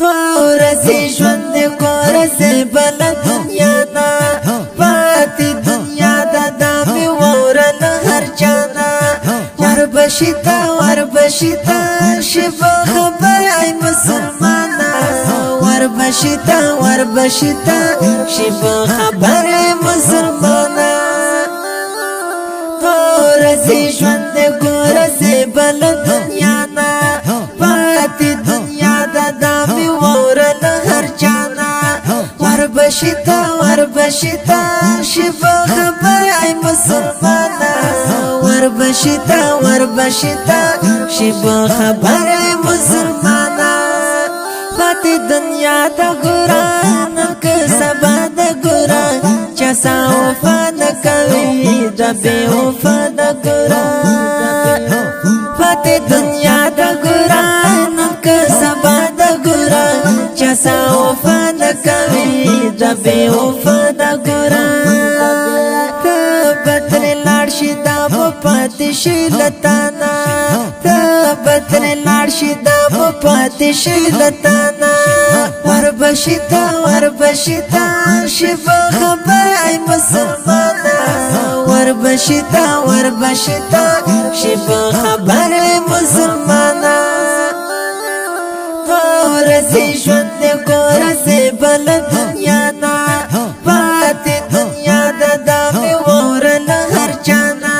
ورځې ژوند کورځې بل دنیا دا پاتې دنیا دا مې وورل هر چانا وربشتا شبه خبر ای مسلمانا وربشتا شبه خبر ای مسلمانا ورځې ژوند کورځې بل دنیا دا پاتې دنیا دا مې وورل هر چانا وربشتا شبه خبر ای مسلمانا وربشتا شبه خبر ای مسلمانا پاتې دنیا دا ګران که سبا دا ګران چا سا وفا دا کوي دا بے وفا دا ګران پاتې دنیا دا ګران که سبا دا ګران چا سا وفا دا کوي دا بے وفا دا ګران ته بدر لاړ شي دا پاتې شي لتانا ته بدر لاړ شي دا پاتې شي لتانا وربشتا شبه خبر ای مسلمانا وربشتا شبه خبر ای مسلمانا ورځې ژوند کورځې بل دنیا دا پاتې دنیا دا مې وورل هر چانا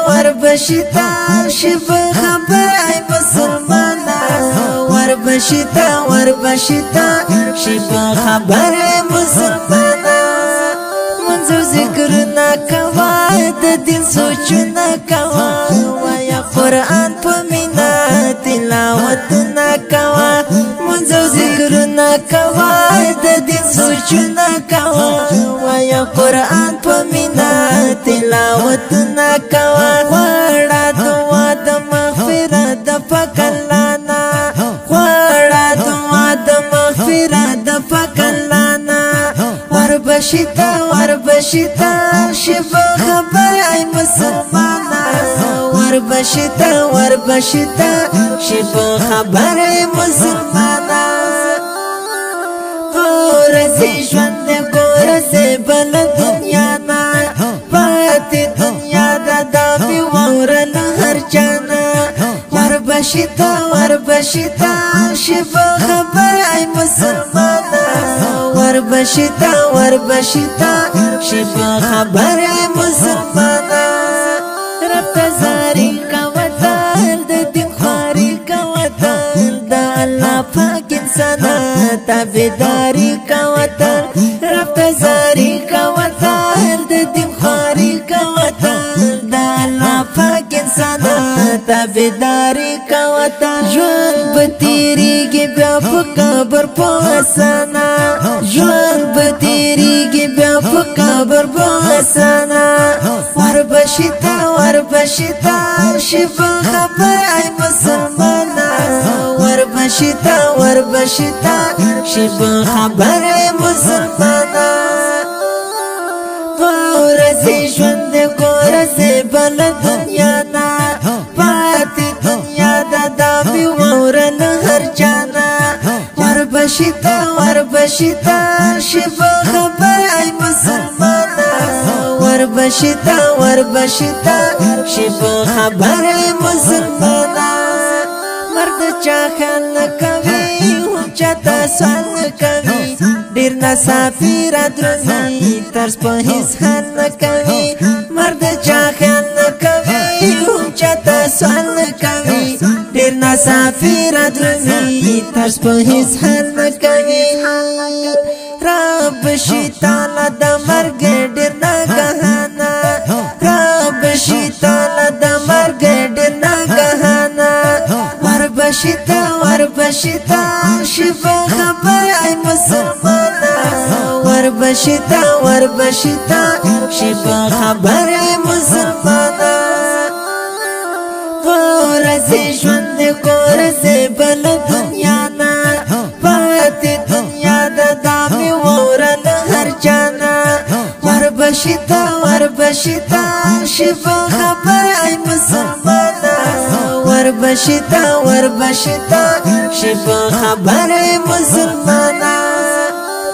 وربشتا شبه خبر ای مسلمانا وربشتا شبه خبر ای مسلمانا منظور ذکر نا کوا د دین سوچنا کوا وایا قرآن په مینا تلاوت نا کوا منظور ذکر نا کوا د دین سوچنا کوا وایا قرآن په مینا تلاوت نا کوا وړا دعا د مغفرت د پکلانا وړا دعا د مغفرت د پکلانا وربشتا شبه خبر ای مسلمانا وربشتا شبه خبر ای مسلمانا ورځې ژوند کورځې بل دنیا نا پاتې دنیا دا مې وورل هر چانا وربشتا شبه خبر ای مسلمانا وربشتا شبه خبر ای مسلمانا رب تزاری کا وطن د دین خواری کا وطن د الله پاک انسان تابعداري کا وطن رب تزاری کا وطن د دین خواری کا وطن د الله پاک انسان تابعداري کا وطن ژوند به تیریږي بیا په قبر په اسانا ژوند به تیریږي بیا په قبر په اسانا وربشتا شبه خبر ای مسلمانا وربشتا شبه خبر ای مسلمانا ورځې ژوند کورځې بل دنیا دا پاتې دنیا دا مې وورل هر چانا وربشتا شبه خبر ای مسلمانا وربشتا شبه خبر ای مسلمانا مرد چا خیال کوي چاته سوال کوي ډیر ناصافي را درځي ترس په هیڅ حال کوي مرد چا خیال کوي چاته سوال کوي ډیر ناصافي را درځي ترس په هیڅ حال کوي رب شي تعالی د مرګ ډیر ناګهانا رب شي تعالی د مرګ ډیر ناګهانا وربشتا شبه خبر ای مسلمانا وربشتا شبه خبر ای مسلمانا ورځې ژوند کورځې بل دنیا نا پاتې دنیا دا مې وورل هر چانا وربشتا شبه خبر ای مسلمانا وربشتا وربشتا شب خبر مسلمانا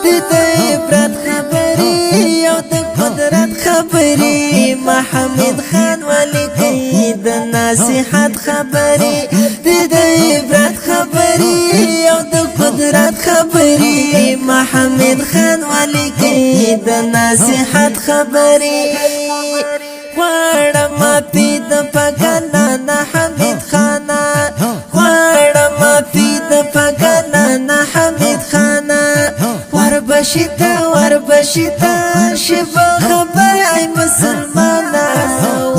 د عبرت خبری او د قدرت خبری محمد خان ولیکی د نصیحت خبری د عبرت خبری او د قدرت خبری محمد خان ولیکی د نصیحت خبری غواړم پید پکانا حمید خانا غواړم پید پکانا حمید خانا وربشتا وربشتا شب خبر ای مسلمانا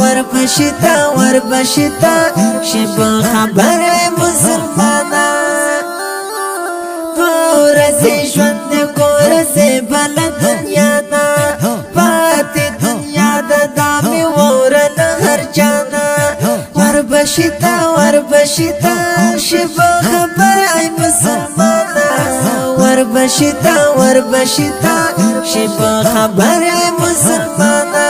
وربشتا وربشتا شب خبر ای مسلمانا ورزی ژوند کورزی بل دنیا نا پاتې دنیا د دامي ورل هر جانا وربشتا وربشتا شب خبر ای مسلمانا وربشتا وربشتا شب خبر ای مسلمانا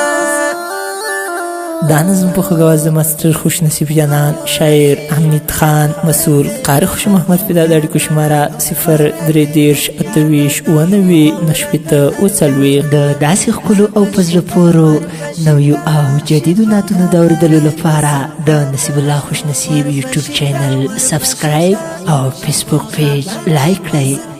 دا نظم په خواز د ماستر خوش نصیب جانان شاعر حمید خان مسئول قاری خوش محمد فدا د اړیکو شماره 0 3 28 90 د داسې ښکلو او په زړه پورو نویو او جدیدو نعتونو د اورېدلو لپاره د نصیب الله خوش نصیب یوټیوب چینل سبسکرایب او فیسبوک پیج لایک کړئ.